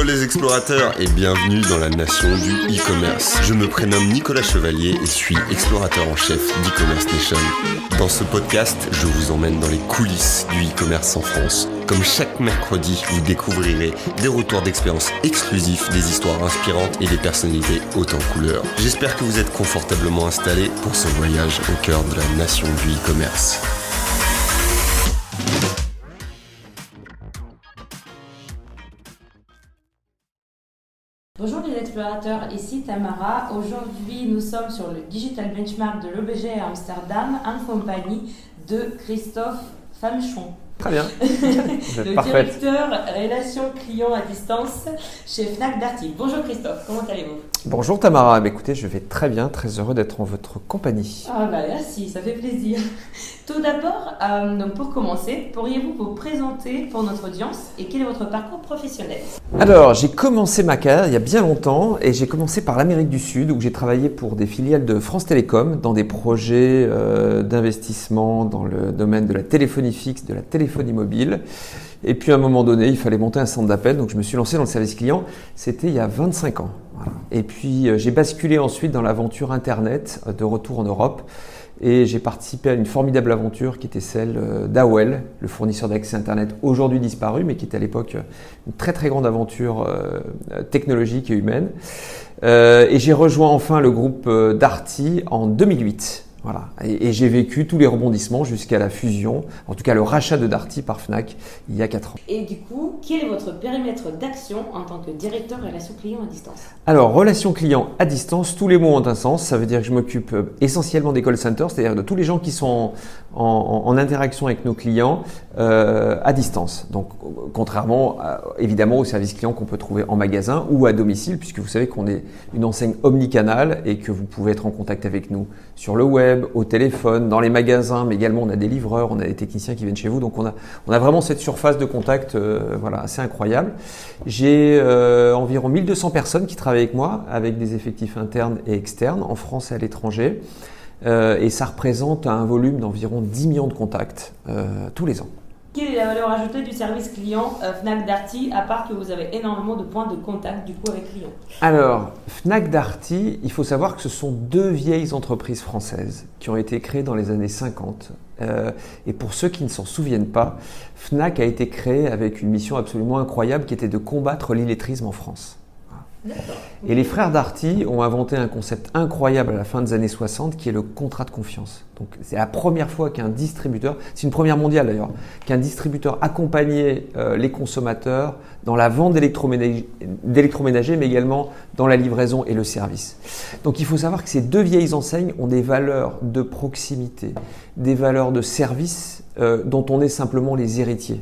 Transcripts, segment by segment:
Hello les explorateurs et bienvenue dans la nation du e-commerce. Je me prénomme Nicolas Chevalier et suis explorateur en chef d'e-commerce nation. Dans ce podcast, je vous emmène dans les coulisses du e-commerce en France. Comme chaque mercredi, vous découvrirez des retours d'expérience exclusifs, des histoires inspirantes et des personnalités hautes en couleurs. J'espère que vous êtes confortablement installés pour ce voyage au cœur de la nation du e-commerce. Bonjour les explorateurs, ici Tamara. Aujourd'hui, nous sommes sur le Digital Benchmark de l'OBG à Amsterdam en compagnie de Christophe Famechon. Très bien. Le directeur relations clients à distance chez Fnac Darty. Bonjour Christophe, comment allez-vous? Bonjour Tamara, écoutez, je vais très bien, très heureux d'être en votre compagnie. Ah bah merci, ça fait plaisir. Tout d'abord, donc pour commencer, pourriez-vous vous présenter pour notre audience et quel est votre parcours professionnel? Alors, j'ai commencé ma carrière il y a bien longtemps et j'ai commencé par l'Amérique du Sud où j'ai travaillé pour des filiales de France Télécom dans des projets d'investissement dans le domaine de la téléphonie fixe, de la téléphonie mobile. Et puis à un moment donné, il fallait monter un centre d'appel, donc je me suis lancé dans le service client. C'était il y a 25 ans. Voilà. Et puis j'ai basculé ensuite dans l'aventure Internet de retour en Europe. Et j'ai participé à une formidable aventure qui était celle d'AOL, le fournisseur d'accès Internet aujourd'hui disparu, mais qui était à l'époque une très très grande aventure technologique et humaine. Et j'ai rejoint enfin le groupe Darty en 2008. Voilà. Et j'ai vécu tous les rebondissements jusqu'à la fusion, en tout cas le rachat de Darty par Fnac il y a 4 ans. Et du coup, quel est votre périmètre d'action en tant que directeur relations clients à distance? Alors, relations clients à distance, tous les mots ont un sens. Ça veut dire que je m'occupe essentiellement des call centers, c'est-à-dire de tous les gens qui sont en interaction avec nos clients à distance. Donc, contrairement évidemment aux services clients qu'on peut trouver en magasin ou à domicile, puisque vous savez qu'on est une enseigne omnicanale et que vous pouvez être en contact avec nous sur le web, au téléphone, dans les magasins, mais également on a des livreurs, on a des techniciens qui viennent chez vous. Donc, on a vraiment cette surface de contact assez incroyable. J'ai environ 1200 personnes qui travaillent avec moi, avec des effectifs internes et externes, en France et à l'étranger. Et ça représente un volume d'environ 10 millions de contacts tous les ans. Quelle est la valeur ajoutée du service client Fnac Darty, à part que vous avez énormément de points de contact du coup avec clients? Alors, Fnac Darty, il faut savoir que ce sont deux vieilles entreprises françaises qui ont été créées dans les années 50. Et pour ceux qui ne s'en souviennent pas, Fnac a été créée avec une mission absolument incroyable qui était de combattre l'illettrisme en France. Et les frères Darty ont inventé un concept incroyable à la fin des années 60 qui est le contrat de confiance. Donc c'est la première fois qu'un distributeur, c'est une première mondiale d'ailleurs, qu'un distributeur accompagnait les consommateurs dans la vente d'électroménager mais également dans la livraison et le service. Donc il faut savoir que ces deux vieilles enseignes ont des valeurs de proximité, des valeurs de service dont on est simplement les héritiers.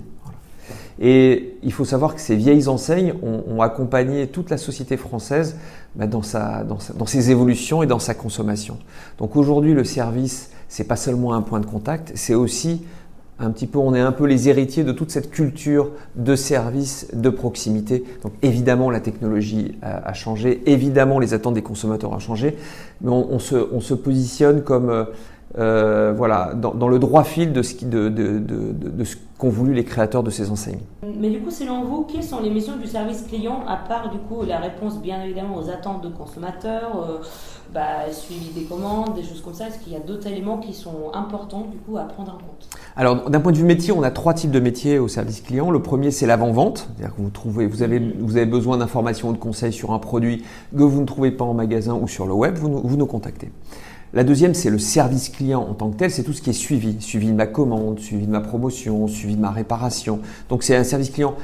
Et il faut savoir que ces vieilles enseignes ont accompagné toute la société française dans ses évolutions et dans sa consommation. Donc aujourd'hui, le service, c'est pas seulement un point de contact, c'est aussi on est un peu les héritiers de toute cette culture de service, de proximité. Donc évidemment, la technologie a changé, évidemment, les attentes des consommateurs ont changé, mais on se positionne comme dans le droit fil de ce qu'ont voulu les créateurs de ces enseignes. Mais du coup, selon vous, quelles sont les missions du service client, à part du coup la réponse bien évidemment aux attentes de consommateurs, suivi des commandes, des choses comme ça? Est-ce qu'il y a d'autres éléments qui sont importants du coup à prendre en compte? Alors, d'un point de vue métier, on a 3 types de métiers au service client. Le premier, c'est l'avant-vente, c'est-à-dire que vous avez besoin d'informations ou de conseils sur un produit que vous ne trouvez pas en magasin ou sur le web, vous nous contactez. La deuxième, c'est le service client en tant que tel, c'est tout ce qui est suivi de ma commande, suivi de ma promotion, suivi de ma réparation. Donc c'est un service client,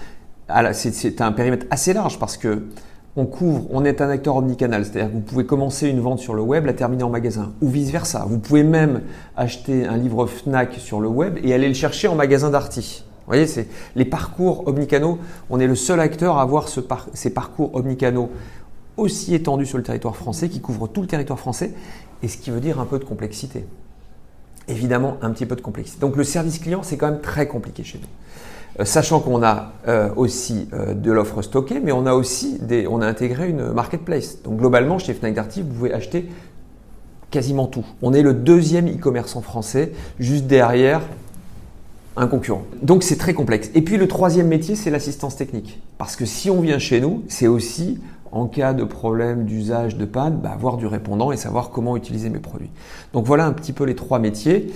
c'est un périmètre assez large parce que on est un acteur omnicanal, c'est-à-dire que vous pouvez commencer une vente sur le web, la terminer en magasin ou vice-versa. Vous pouvez même acheter un livre Fnac sur le web et aller le chercher en magasin Darty. Vous voyez, c'est les parcours omnicanaux, on est le seul acteur à avoir ces parcours omnicanaux aussi étendus sur le territoire français, qui couvrent tout le territoire français, et ce qui veut dire un peu de complexité. Évidemment, un petit peu de complexité. Donc le service client, c'est quand même très compliqué chez nous. Sachant qu'on a aussi de l'offre stockée, mais on a intégré une marketplace. Donc globalement, chez Fnac Darty, vous pouvez acheter quasiment tout. On est le deuxième e-commerçant français, juste derrière un concurrent. Donc c'est très complexe. Et puis le troisième métier, c'est l'assistance technique. Parce que si on vient chez nous, c'est aussi, en cas de problème d'usage, de panne, avoir du répondant et savoir comment utiliser mes produits. Donc voilà un petit peu les 3 métiers.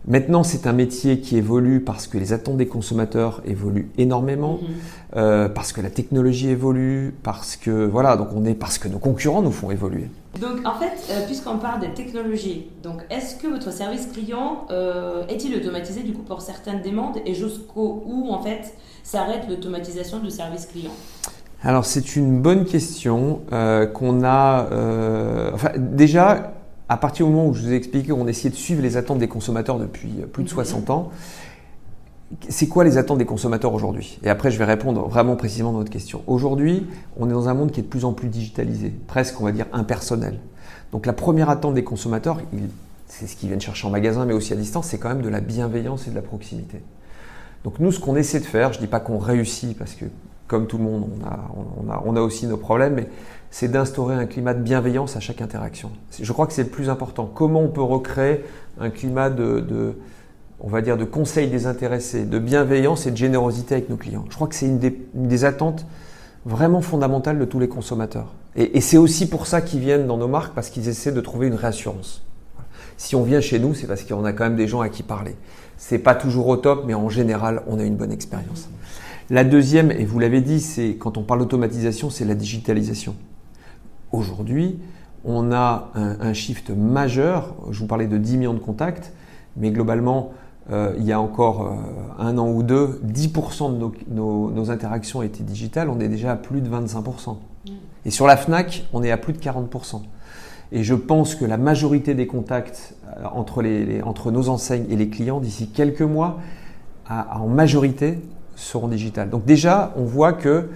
Maintenant, c'est un métier qui évolue parce que les attentes des consommateurs évoluent énormément, parce que la technologie évolue, parce que nos concurrents nous font évoluer. Donc en fait, puisqu'on parle des technologies, donc est-ce que votre service client est-il automatisé du coup pour certaines demandes et jusqu'où en fait s'arrête l'automatisation du service client? Alors c'est une bonne question qu'on a. Déjà, à partir du moment où je vous ai expliqué qu'on essayait de suivre les attentes des consommateurs depuis plus de 60 ans, c'est quoi les attentes des consommateurs aujourd'hui? Et après, je vais répondre vraiment précisément dans votre question. Aujourd'hui, on est dans un monde qui est de plus en plus digitalisé, presque, on va dire, impersonnel. Donc la première attente des consommateurs, c'est ce qu'ils viennent chercher en magasin, mais aussi à distance, c'est quand même de la bienveillance et de la proximité. Donc nous, ce qu'on essaie de faire, je ne dis pas qu'on réussit, parce que comme tout le monde, on a aussi nos problèmes, mais c'est d'instaurer un climat de bienveillance à chaque interaction. Je crois que c'est le plus important. Comment on peut recréer un climat on va dire, de conseil désintéressé, de bienveillance et de générosité avec nos clients. Je crois que c'est une des attentes vraiment fondamentales de tous les consommateurs. Et c'est aussi pour ça qu'ils viennent dans nos marques, parce qu'ils essaient de trouver une réassurance. Si on vient chez nous, c'est parce qu'on a quand même des gens à qui parler. C'est pas toujours au top, mais en général, on a une bonne expérience. La deuxième, et vous l'avez dit, c'est quand on parle d'automatisation, c'est la digitalisation. Aujourd'hui, on a un shift majeur. Je vous parlais de 10 millions de contacts, mais globalement, il y a encore 1 an ou 2, 10% de nos interactions étaient digitales. On est déjà à plus de 25%. Et sur la Fnac, on est à plus de 40%. Et je pense que la majorité des contacts entre nos enseignes et les clients, d'ici quelques mois, en majorité, seront digitales. Donc déjà, on voit que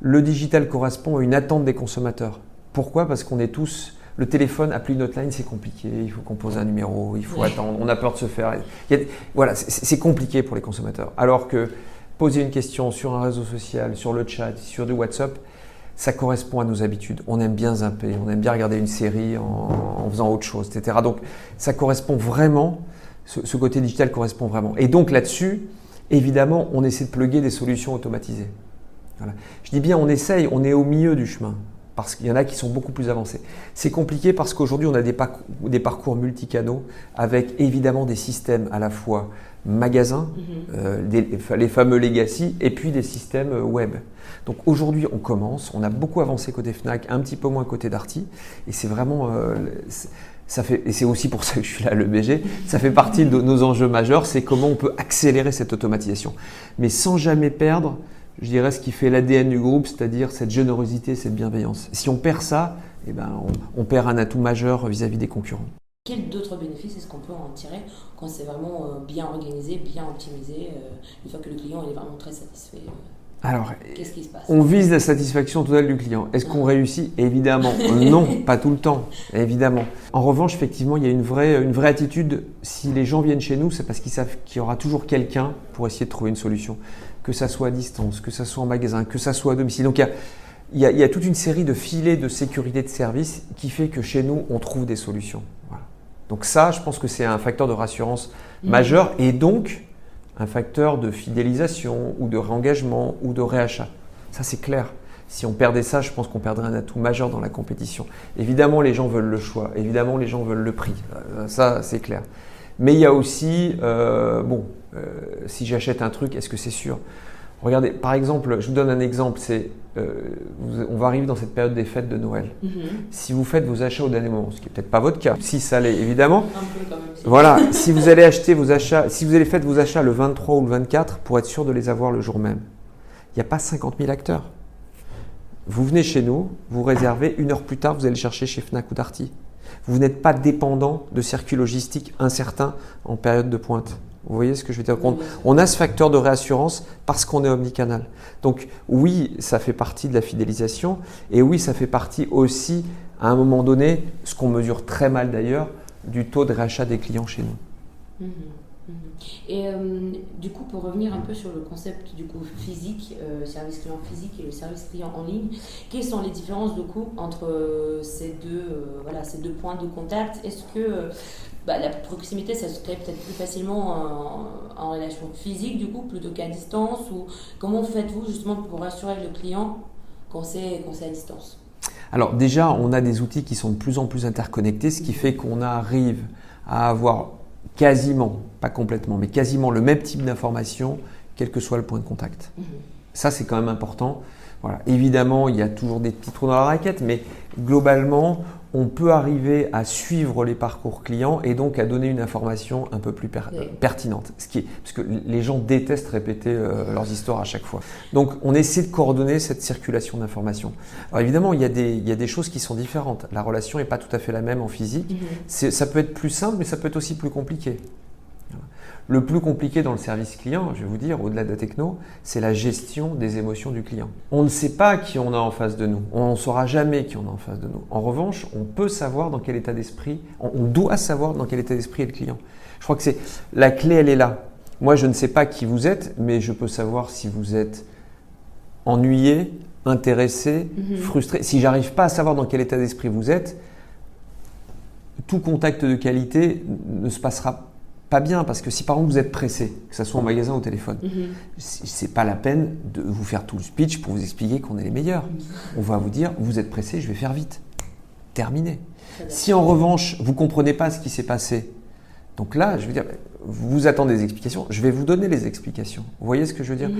le digital correspond à une attente des consommateurs. Pourquoi ? Parce qu'on est tous… Le téléphone, appeler une hotline, c'est compliqué. Il faut composer un numéro, il faut attendre, on a peur de se faire… Voilà, c'est compliqué pour les consommateurs. Alors que poser une question sur un réseau social, sur le chat, sur du WhatsApp, ça correspond à nos habitudes. On aime bien zapper, on aime bien regarder une série en faisant autre chose, etc. Donc ça correspond vraiment, ce côté digital correspond vraiment. Et donc là-dessus, évidemment, on essaie de plugger des solutions automatisées. Voilà. Je dis bien on essaye, on est au milieu du chemin, parce qu'il y en a qui sont beaucoup plus avancés. C'est compliqué parce qu'aujourd'hui, on a des parcours multicanaux avec évidemment des systèmes à la fois magasins, les fameux legacy, et puis des systèmes web. Donc aujourd'hui, on commence, on a beaucoup avancé côté Fnac, un petit peu moins côté Darty, et c'est vraiment… et c'est aussi pour ça que je suis là à l'EBG, ça fait partie de nos enjeux majeurs, c'est comment on peut accélérer cette automatisation. Mais sans jamais perdre, je dirais, ce qui fait l'ADN du groupe, c'est-à-dire cette générosité, cette bienveillance. Si on perd ça, on perd un atout majeur vis-à-vis des concurrents. Quels d'autres bénéfices est-ce qu'on peut en tirer quand c'est vraiment bien organisé, bien optimisé, une fois que le client est vraiment très satisfait? Alors, qu'est-ce qui se passe? On vise la satisfaction totale du client. Est-ce qu'on réussit? Évidemment. Non, pas tout le temps. Évidemment. En revanche, effectivement, il y a une vraie attitude. Si les gens viennent chez nous, c'est parce qu'ils savent qu'il y aura toujours quelqu'un pour essayer de trouver une solution. Que ça soit à distance, que ça soit en magasin, que ça soit à domicile. Donc, il y a toute une série de filets de sécurité de service qui fait que chez nous, on trouve des solutions. Voilà. Donc ça, je pense que c'est un facteur de rassurance majeur et donc un facteur de fidélisation ou de réengagement ou de réachat. Ça, c'est clair. Si on perdait ça, je pense qu'on perdrait un atout majeur dans la compétition. Évidemment, les gens veulent le choix. Évidemment, les gens veulent le prix. Ça, c'est clair. Mais il y a aussi, si j'achète un truc, est-ce que c'est sûr? Regardez, par exemple, je vous donne un exemple, on va arriver dans cette période des fêtes de Noël. Si vous faites vos achats au dernier moment, ce qui n'est peut-être pas votre cas, si ça l'est évidemment, un peu quand même, voilà, si vous allez acheter vos achats, si vous allez faire vos achats le 23 ou le 24 pour être sûr de les avoir le jour même, il n'y a pas 50 000 acteurs. Vous venez chez nous, vous réservez, 1 heure plus tard, vous allez chercher chez Fnac ou Darty. Vous n'êtes pas dépendant de circuits logistiques incertains en période de pointe. Vous voyez ce que je veux dire? On a ce facteur de réassurance parce qu'on est omnicanal. Donc oui, ça fait partie de la fidélisation et oui, ça fait partie aussi, à un moment donné, ce qu'on mesure très mal d'ailleurs, du taux de réachat des clients chez nous. Et du coup, pour revenir un peu sur le concept du coup physique, service client physique et le service client en ligne, quelles sont les différences de coût entre ces deux points de contact? Est-ce que la proximité, ça se crée peut-être plus facilement en relation physique du coup, plutôt qu'à distance, ou comment faites-vous justement pour rassurer le client quand c'est à distance? Alors déjà, on a des outils qui sont de plus en plus interconnectés, ce qui fait qu'on arrive à avoir quasiment, pas complètement, mais quasiment le même type d'information, quel que soit le point de contact. Ça, c'est quand même important. Voilà. Évidemment, il y a toujours des petits trous dans la raquette, mais globalement, on peut arriver à suivre les parcours clients et donc à donner une information un peu plus pertinente. Parce que les gens détestent répéter leurs histoires à chaque fois. Donc, on essaie de coordonner cette circulation d'informations. Alors évidemment, il y a des choses qui sont différentes. La relation n'est pas tout à fait la même en physique. Ça peut être plus simple, mais ça peut être aussi plus compliqué. Voilà. Le plus compliqué dans le service client, je vais vous dire, au-delà de la techno, c'est la gestion des émotions du client. On ne sait pas qui on a en face de nous. On ne saura jamais qui on a en face de nous. En revanche, on peut savoir dans quel état d'esprit, on doit savoir dans quel état d'esprit est le client. Je crois que la clé, elle est là. Moi, je ne sais pas qui vous êtes, mais je peux savoir si vous êtes ennuyé, intéressé, frustré. Si j'arrive pas à savoir dans quel état d'esprit vous êtes, tout contact de qualité ne se passera pas bien, parce que si par exemple vous êtes pressé, que ce soit en magasin ou au téléphone, c'est pas la peine de vous faire tout le speech pour vous expliquer qu'on est les meilleurs. On va vous dire, vous êtes pressé, je vais faire vite. Terminé. Si en revanche, vous comprenez pas ce qui s'est passé, donc là, je veux dire, vous attendez des explications, je vais vous donner les explications. Vous voyez ce que je veux dire?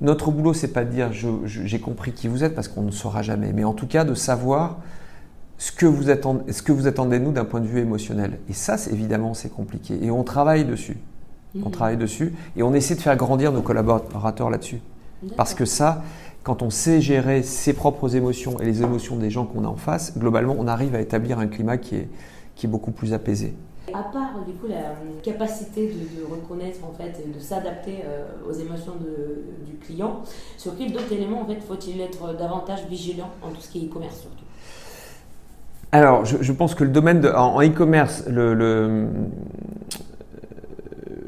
Notre boulot, c'est pas de dire, j'ai compris qui vous êtes, parce qu'on ne saura jamais, mais en tout cas de savoir ce que vous attendez de nous d'un point de vue émotionnel. Et ça, évidemment, c'est compliqué. Et on travaille dessus. On travaille dessus et on essaie de faire grandir nos collaborateurs là-dessus. Parce que ça, quand on sait gérer ses propres émotions et les émotions des gens qu'on a en face, globalement, on arrive à établir un climat qui est beaucoup plus apaisé. À part du coup la capacité de reconnaître en fait et de s'adapter aux émotions du client, sur quels d'autres éléments en fait faut-il être davantage vigilant en tout ce qui est e-commerce surtout? Alors, je pense que le domaine en e-commerce,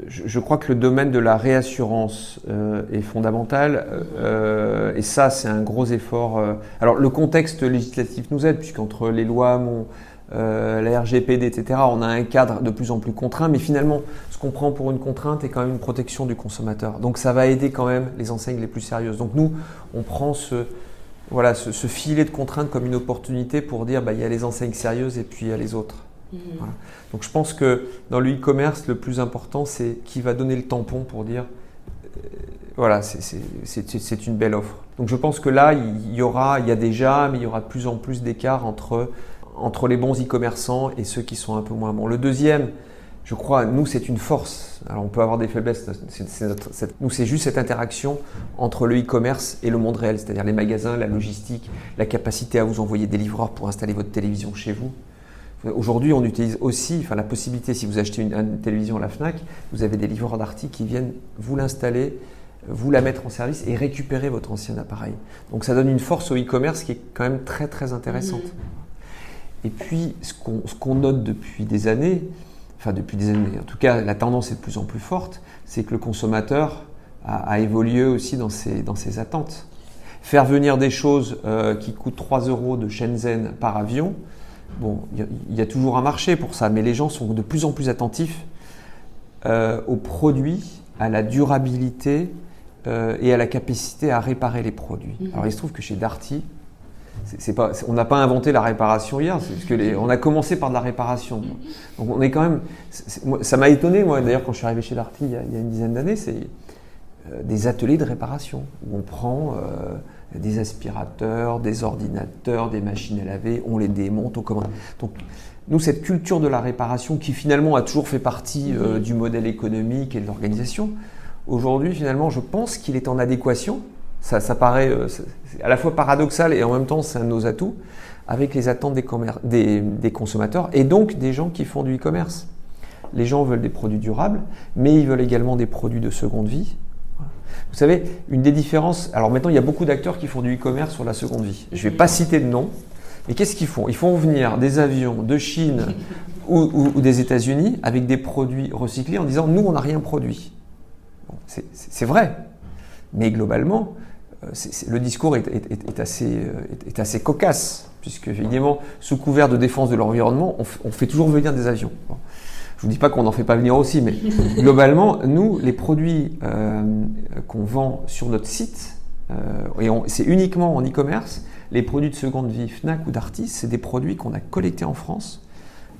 je crois que le domaine de la réassurance est fondamental et ça, c'est un gros effort. Alors, le contexte législatif nous aide, puisqu'entre les lois, la RGPD, etc., on a un cadre de plus en plus contraint, mais finalement, ce qu'on prend pour une contrainte est quand même une protection du consommateur. Donc, ça va aider quand même les enseignes les plus sérieuses. Donc, nous, on prend ce filet de contraintes comme une opportunité pour dire il y a les enseignes sérieuses et puis il y a les autres. Voilà. Donc je pense que dans le e-commerce, le plus important, c'est qui va donner le tampon pour dire c'est une belle offre. Donc je pense que là, il y a déjà, mais il y aura de plus en plus d'écart entre les bons e-commerçants et ceux qui sont un peu moins bons. Le deuxième, je crois, nous, c'est une force. Alors, on peut avoir des faiblesses. Nous, c'est juste cette interaction entre le e-commerce et le monde réel, c'est-à-dire les magasins, la logistique, la capacité à vous envoyer des livreurs pour installer votre télévision chez vous. Aujourd'hui, on utilise aussi la possibilité, si vous achetez une télévision à la Fnac, vous avez des livreurs d'articles qui viennent vous l'installer, vous la mettre en service et récupérer votre ancien appareil. Donc, ça donne une force au e-commerce qui est quand même très, très intéressante. Et puis, ce qu'on note depuis des années, en tout cas la tendance est de plus en plus forte, c'est que le consommateur a évolué aussi dans ses attentes. Faire venir des choses qui coûtent 3 € de Shenzhen par avion, il y a toujours un marché pour ça, mais les gens sont de plus en plus attentifs aux produits, à la durabilité et à la capacité à réparer les produits. Alors il se trouve que chez Darty, on n'a pas inventé la réparation hier, on a commencé par de la réparation. Donc on est quand même, ça m'a étonné moi d'ailleurs quand je suis arrivé chez Darty il y a une dizaine d'années, c'est des ateliers de réparation où on prend des aspirateurs, des ordinateurs, des machines à laver, on les démonte, on commande. Donc nous, cette culture de la réparation qui finalement a toujours fait partie du modèle économique et de l'organisation, aujourd'hui finalement je pense qu'il est en adéquation. Ça paraît à la fois paradoxal et en même temps c'est un de nos atouts avec les attentes des consommateurs et donc des gens qui font du e-commerce. Les gens veulent des produits durables, mais ils veulent également des produits de seconde vie. Vous savez, une des différences, alors maintenant il y a beaucoup d'acteurs qui font du e-commerce sur la seconde vie. Je ne vais pas citer de nom, mais qu'est-ce qu'ils font? Ils font venir des avions de Chine ou des États-Unis avec des produits recyclés en disant nous on n'a rien produit. Bon, c'est vrai, mais globalement le discours est assez cocasse puisque évidemment sous couvert de défense de l'environnement on fait toujours venir des avions. Bon. Je vous dis pas qu'on n'en fait pas venir aussi, mais globalement nous les produits qu'on vend sur notre site et c'est uniquement en e-commerce. Les produits de seconde vie Fnac ou Darty, c'est des produits qu'on a collectés en France,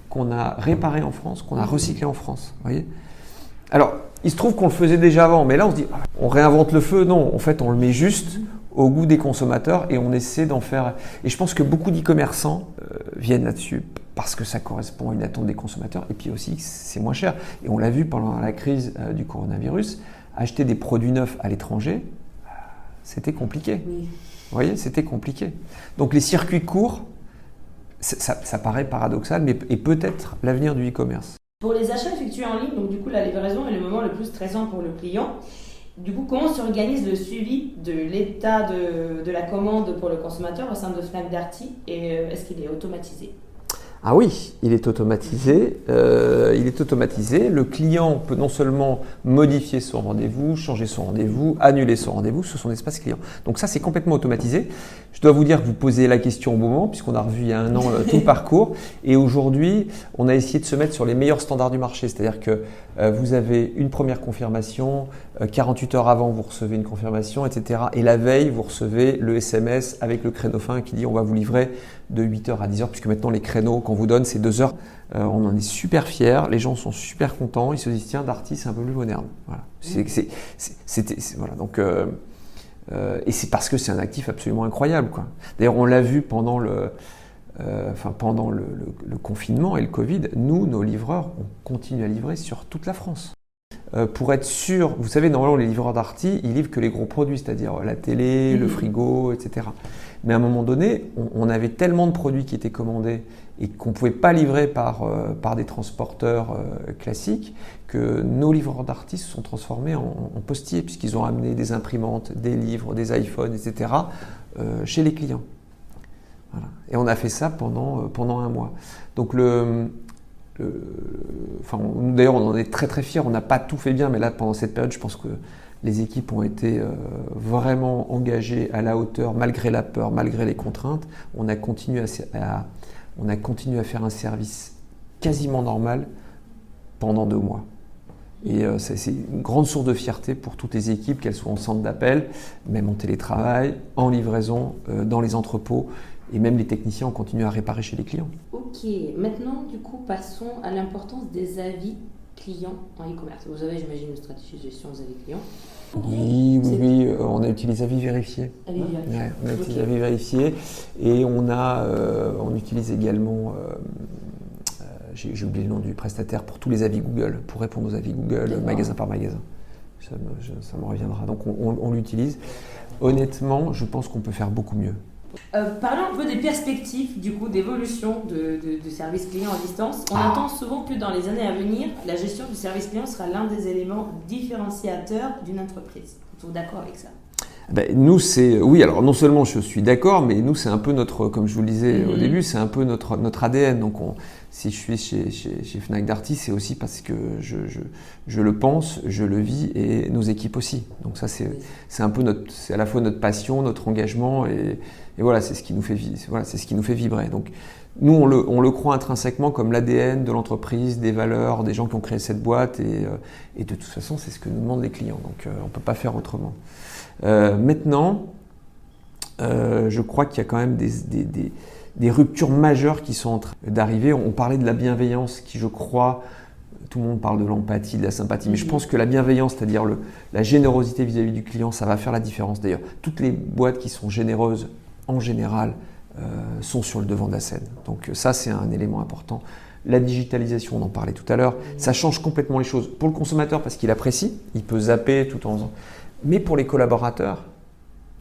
qu'on a réparés en France, qu'on a recyclés en France. Voyez. Alors, il se trouve qu'on le faisait déjà avant, mais là on se dit, on réinvente le feu. Non, en fait, on le met juste au goût des consommateurs et on essaie d'en faire. Et je pense que beaucoup d'e-commerçants viennent là-dessus parce que ça correspond à une attente des consommateurs et puis aussi c'est moins cher. Et on l'a vu pendant la crise du coronavirus, acheter des produits neufs à l'étranger, c'était compliqué. Oui. Vous voyez, c'était compliqué. Donc les circuits courts, ça paraît paradoxal, mais est peut-être l'avenir du e-commerce. Pour les achats effectués en ligne, donc du coup la livraison est le moment le plus stressant pour le client. Du coup, comment s'organise le suivi de l'état de la commande pour le consommateur au sein de Fnac Darty et est-ce qu'il est automatisé ? Ah oui, il est automatisé. Le client peut non seulement modifier son rendez-vous, changer son rendez-vous, annuler son rendez-vous sur son espace client. Donc ça, c'est complètement automatisé. Je dois vous dire que vous posez la question au bon moment, puisqu'on a revu il y a un an tout le parcours. Et aujourd'hui, on a essayé de se mettre sur les meilleurs standards du marché. C'est-à-dire que vous avez une première confirmation, 48 heures avant, vous recevez une confirmation, etc. Et la veille, vous recevez le SMS avec le créneau fin qui dit on va vous livrer de 8h à 10h, puisque maintenant les créneaux qu'on vous donne, c'est 2 heures. On en est super fiers, les gens sont super contents, ils se disent tiens, Darty, c'est un peu plus moderne. Voilà. Voilà. Donc, et c'est parce que c'est un actif absolument incroyable, quoi. D'ailleurs, on l'a vu pendant le confinement et le Covid, nous, nos livreurs, on continue à livrer sur toute la France. Pour être sûr, vous savez, normalement, les livreurs Darty, ils livrent que les gros produits, c'est-à-dire la télé, le frigo, etc. Mais à un moment donné, on avait tellement de produits qui étaient commandés et qu'on ne pouvait pas livrer par des transporteurs classiques que nos livreurs Darty se sont transformés en postiers puisqu'ils ont amené des imprimantes, des livres, des iPhones, etc. Chez les clients. Voilà. Et on a fait ça pendant un mois. Donc d'ailleurs, on en est très très fiers. On n'a pas tout fait bien, mais là, pendant cette période, je pense que les équipes ont été vraiment engagées à la hauteur, malgré la peur, malgré les contraintes. On a continué à faire un service quasiment normal pendant 2 mois. Et c'est une grande source de fierté pour toutes les équipes, qu'elles soient en centre d'appel, même en télétravail, en livraison, dans les entrepôts. Et même les techniciens ont continué à réparer chez les clients. Ok, maintenant du coup passons à l'importance des avis clients en e-commerce. Vous avez, j'imagine, une stratégie de gestion des avis clients. Oui, on a utilisé avis vérifiés. Avis vérifiés. Ouais, on a utilisé avis vérifiés et on utilise également, j'ai oublié le nom du prestataire, pour tous les avis Google, pour répondre aux avis Google, magasin par magasin. Ça me reviendra. Donc on l'utilise. Honnêtement, je pense qu'on peut faire beaucoup mieux. Parlons un peu des perspectives du coup d'évolution de service client à distance. On entend souvent que dans les années à venir, la gestion du service client sera l'un des éléments différenciateurs d'une entreprise. Êtes-vous d'accord avec ça ? Nous, oui, alors non seulement je suis d'accord, mais nous, c'est un peu notre, comme je vous le disais au début, c'est un peu notre ADN. Donc, si je suis chez Fnac Darty, c'est aussi parce que je le pense, je le vis et nos équipes aussi. Donc ça, c'est un peu c'est à la fois notre passion, notre engagement et voilà, c'est ce qui nous fait vibrer. Donc, nous, on le croit intrinsèquement comme l'ADN de l'entreprise, des valeurs, des gens qui ont créé cette boîte et de toute façon, c'est ce que nous demandent les clients. Donc, on ne peut pas faire autrement. Maintenant, je crois qu'il y a quand même des ruptures majeures qui sont en train d'arriver. On parlait de la bienveillance qui, je crois, tout le monde parle de l'empathie, de la sympathie, mais je pense que la bienveillance, c'est-à-dire la générosité vis-à-vis du client, ça va faire la différence. D'ailleurs, toutes les boîtes qui sont généreuses, en général, sont sur le devant de la scène. Donc ça, c'est un élément important. La digitalisation, on en parlait tout à l'heure, ça change complètement les choses. Pour le consommateur, parce qu'il apprécie, il peut zapper tout en faisant. Mais pour les collaborateurs,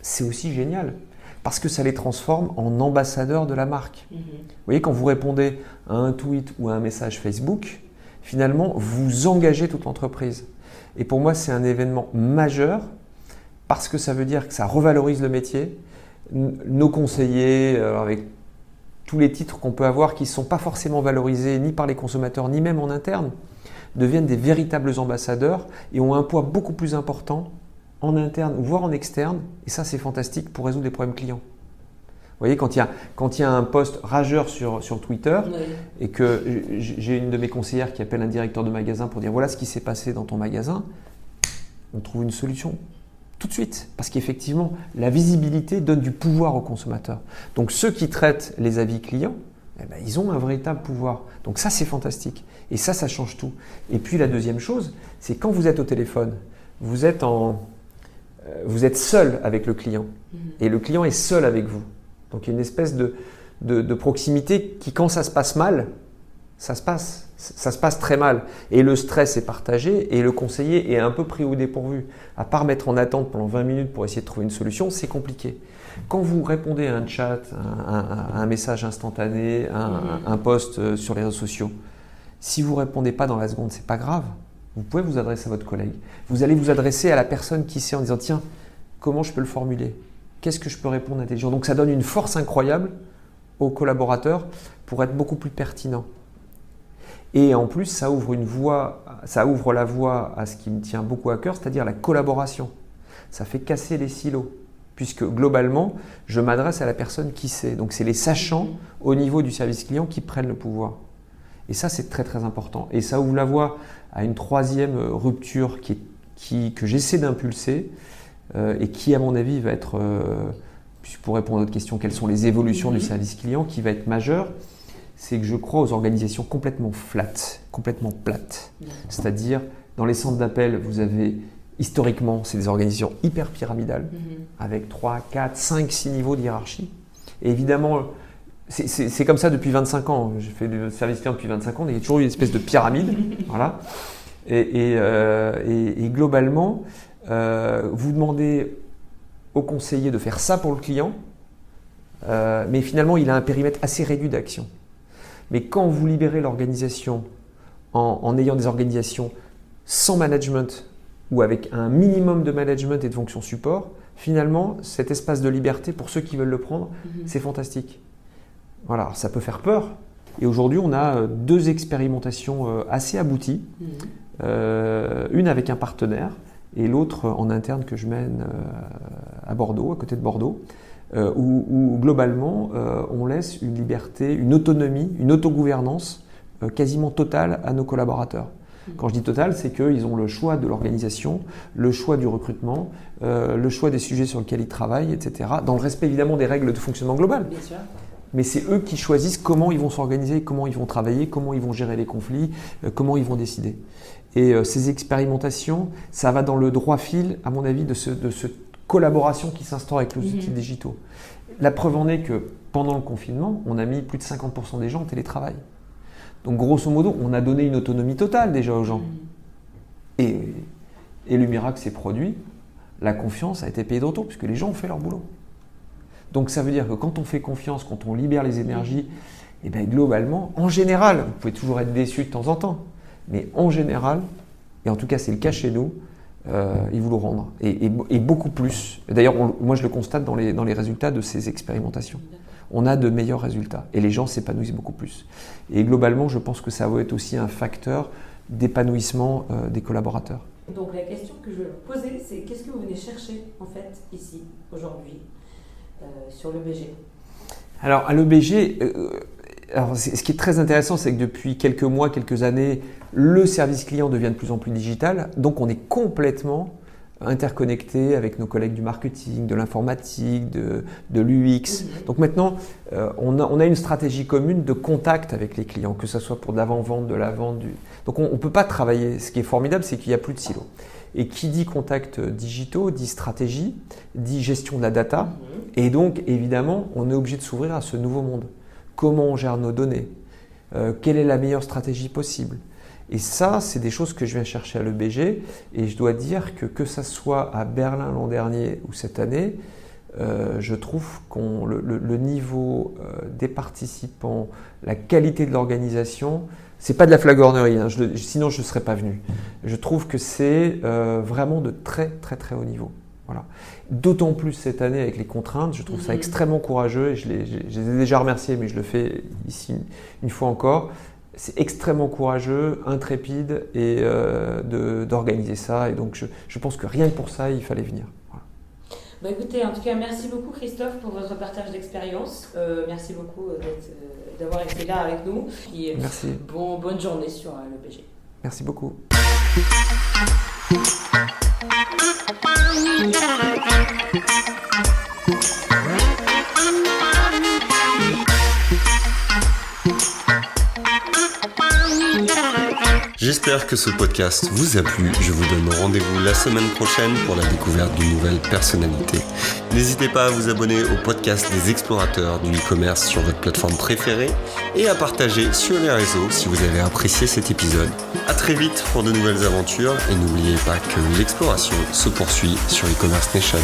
c'est aussi génial parce que ça les transforme en ambassadeurs de la marque. Vous voyez, quand vous répondez à un tweet ou à un message Facebook, finalement, vous engagez toute l'entreprise. Et pour moi, c'est un événement majeur parce que ça veut dire que ça revalorise le métier. Nos conseillers, avec tous les titres qu'on peut avoir qui ne sont pas forcément valorisés ni par les consommateurs ni même en interne, deviennent des véritables ambassadeurs et ont un poids beaucoup plus important en interne, voire en externe. Et ça, c'est fantastique pour résoudre des problèmes clients. Vous voyez, quand il y a un post rageur sur Twitter et que j'ai une de mes conseillères qui appelle un directeur de magasin pour dire voilà ce qui s'est passé dans ton magasin, on trouve une solution tout de suite. Parce qu'effectivement, la visibilité donne du pouvoir aux consommateurs. Donc ceux qui traitent les avis clients, ils ont un véritable pouvoir. Donc ça, c'est fantastique. Et ça change tout. Et puis la deuxième chose, c'est quand vous êtes au téléphone, vous êtes seul avec le client. Et le client est seul avec vous. Donc il y a une espèce de proximité qui, quand ça se passe mal, ça se passe très mal. Et le stress est partagé et le conseiller est un peu pris au dépourvu. À part mettre en attente pendant 20 minutes pour essayer de trouver une solution, c'est compliqué. Quand vous répondez à un chat, à un message instantané, un post sur les réseaux sociaux, si vous ne répondez pas dans la seconde, ce n'est pas grave. Vous pouvez vous adresser à votre collègue. Vous allez vous adresser à la personne qui sait en disant « Tiens, comment je peux le formuler ? Qu'est-ce que je peux répondre intelligemment ?» Donc ça donne une force incroyable aux collaborateurs pour être beaucoup plus pertinents. Et en plus, ça ouvre la voie à ce qui me tient beaucoup à cœur, c'est-à-dire la collaboration. Ça fait casser les silos, puisque globalement, je m'adresse à la personne qui sait. Donc c'est les sachants au niveau du service client qui prennent le pouvoir. Et ça, c'est très très important. Et ça ouvre la voie à une troisième rupture que j'essaie d'impulser et qui, à mon avis, va être, pour répondre à votre question, quelles sont les évolutions du service client, qui va être majeure, c'est que je crois aux organisations complètement plates. C'est-à-dire, dans les centres d'appel, vous avez, historiquement, c'est des organisations hyper pyramidales, avec 3, 4, 5, 6 niveaux de hiérarchie. Et évidemment, c'est comme ça depuis 25 ans. J'ai fait du service client depuis 25 ans, il y a toujours eu une espèce de pyramide. Voilà. Et globalement, vous demandez au conseiller de faire ça pour le client, mais finalement, il a un périmètre assez réduit d'action. Mais quand vous libérez l'organisation en ayant des organisations sans management ou avec un minimum de management et de fonctions support, finalement, cet espace de liberté, pour ceux qui veulent le prendre, c'est fantastique. Voilà, ça peut faire peur. Et aujourd'hui, on a 2 expérimentations assez abouties. Une avec un partenaire et l'autre en interne que je mène à Bordeaux, à côté de Bordeaux, où globalement, on laisse une liberté, une autonomie, une autogouvernance quasiment totale à nos collaborateurs. Quand je dis total, c'est qu'ils ont le choix de l'organisation, le choix du recrutement, le choix des sujets sur lesquels ils travaillent, etc. Dans le respect évidemment des règles de fonctionnement global. Bien sûr. Mais c'est eux qui choisissent comment ils vont s'organiser, comment ils vont travailler, comment ils vont gérer les conflits, comment ils vont décider. Et ces expérimentations, ça va dans le droit fil, à mon avis, de cette collaboration qui s'instaure avec les outils digitaux. La preuve en est que pendant le confinement, on a mis plus de 50% des gens en télétravail. Donc grosso modo, on a donné une autonomie totale déjà aux gens. Et le miracle s'est produit, la confiance a été payée de retour, puisque les gens ont fait leur boulot. Donc ça veut dire que quand on fait confiance, quand on libère les énergies, et bien globalement, en général, vous pouvez toujours être déçu de temps en temps, mais en général, et en tout cas c'est le cas chez nous, ils vous le rendent. Et beaucoup plus. D'ailleurs, moi je le constate dans les résultats de ces expérimentations. On a de meilleurs résultats et les gens s'épanouissent beaucoup plus. Et globalement, je pense que ça va être aussi un facteur d'épanouissement des collaborateurs. Donc la question que je vais vous poser, c'est qu'est-ce que vous venez chercher en fait ici, aujourd'hui, sur l'EBG ? Alors à l'EBG, ce qui est très intéressant, c'est que depuis quelques mois, quelques années, le service client devient de plus en plus digital. Donc on est complètement interconnecté avec nos collègues du marketing, de l'informatique, de l'UX. Donc maintenant, on a une stratégie commune de contact avec les clients, que ce soit pour de l'avant-vente, de la vente. Donc on ne peut pas travailler. Ce qui est formidable, c'est qu'il n'y a plus de silos. Et qui dit contacts digitaux, dit stratégie, dit gestion de la data. Et donc, évidemment, on est obligé de s'ouvrir à ce nouveau monde. Comment on gère nos données ? Quelle est la meilleure stratégie possible ? Et ça, c'est des choses que je viens chercher à l'EBG. Et je dois dire que ça soit à Berlin l'an dernier ou cette année, je trouve que le niveau des participants, la qualité de l'organisation, c'est pas de la flagornerie, hein, sinon je ne serais pas venu. Je trouve que c'est vraiment de très très très haut niveau. Voilà. D'autant plus cette année avec les contraintes, je trouve ça extrêmement courageux et je les ai déjà remerciés, mais je le fais ici une fois encore. C'est extrêmement courageux, intrépide et d'organiser ça. Et donc je pense que rien que pour ça, il fallait venir. Voilà. Bah écoutez, en tout cas, merci beaucoup Christophe pour votre partage d'expérience. Merci beaucoup d'avoir été là avec nous. Et merci. Bonne journée sur le BG. Merci beaucoup. J'espère que ce podcast vous a plu. Je vous donne rendez-vous la semaine prochaine pour la découverte d'une nouvelle personnalité. N'hésitez pas à vous abonner au podcast des explorateurs du e-commerce sur votre plateforme préférée et à partager sur les réseaux si vous avez apprécié cet épisode. À très vite pour de nouvelles aventures et n'oubliez pas que l'exploration se poursuit sur e-commerce Nation.